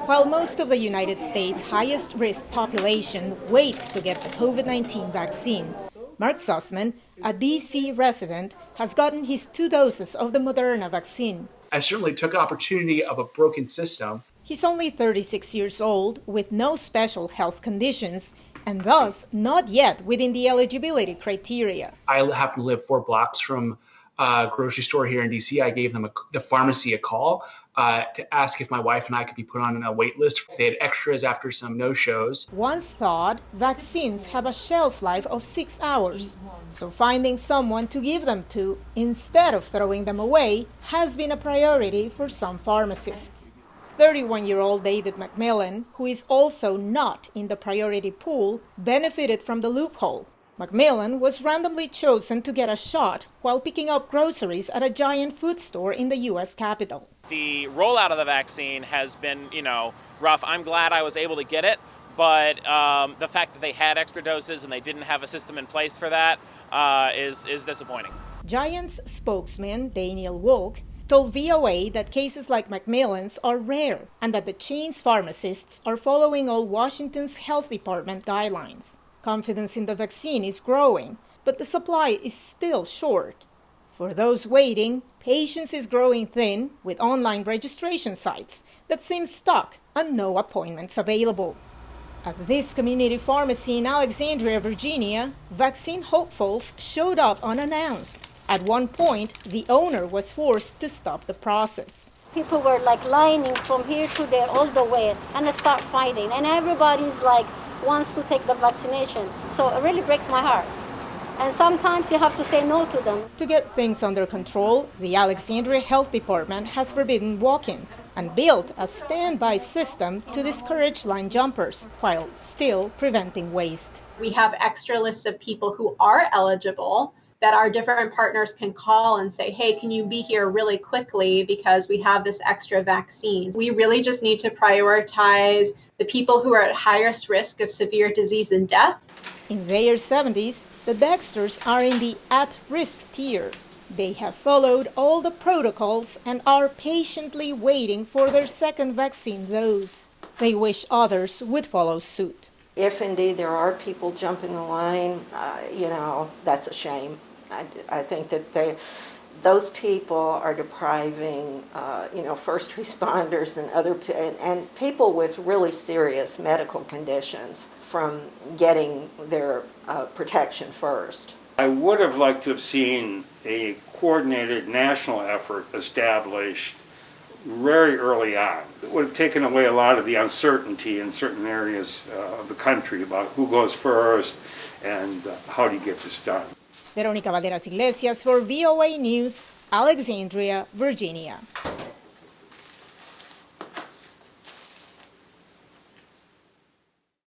While most of the United States' highest-risk population waits to get the COVID-19 vaccine, Mark Sussman, a D.C. resident, has gotten his 2 doses of the Moderna vaccine. I certainly took opportunity of a broken system. He's only 36 years old, with no special health conditions, and thus not yet within the eligibility criteria. I happen to live 4 blocks from a grocery store here in D.C. I gave them the pharmacy a call to ask if my wife and I could be put on a wait list. They had extras after some no-shows. Once thought, vaccines have a shelf life of 6 hours, so finding someone to give them to instead of throwing them away has been a priority for some pharmacists. 31-year-old David McMillan, who is also not in the priority pool, benefited from the loophole. McMillan was randomly chosen to get a shot while picking up groceries at a giant food store in the U.S. Capitol. The rollout of the vaccine has been, rough. I'm glad I was able to get it, but the fact that they had extra doses and they didn't have a system in place for that is disappointing. Giant's spokesman, Daniel Wolk, told VOA that cases like McMillan's are rare and that the chain's pharmacists are following all Washington's health department guidelines. Confidence in the vaccine is growing, but the supply is still short. For those waiting, patience is growing thin with online registration sites that seem stuck and no appointments available. At this community pharmacy in Alexandria, Virginia, vaccine hopefuls showed up unannounced. At one point, the owner was forced to stop the process. People were lining from here to there all the way and they start fighting, and everybody's wants to take the vaccination. So it really breaks my heart. And sometimes you have to say no to them. To get things under control, the Alexandria Health Department has forbidden walk-ins and built a standby system to discourage line jumpers while still preventing waste. We have extra lists of people who are eligible that our different partners can call and say, hey, can you be here really quickly because we have this extra vaccine. We really just need to prioritize the people who are at highest risk of severe disease and death. In their 70s, the Dexters are in the at-risk tier. They have followed all the protocols and are patiently waiting for their second vaccine dose. They wish others would follow suit. If indeed there are people jumping the line, that's a shame. I think that those people are depriving, first responders and people with really serious medical conditions from getting their protection first. I would have liked to have seen a coordinated national effort established very early on. It would have taken away a lot of the uncertainty in certain areas of the country about who goes first and how do you get this done. Verónica Valderas Iglesias for VOA News, Alexandria, Virginia.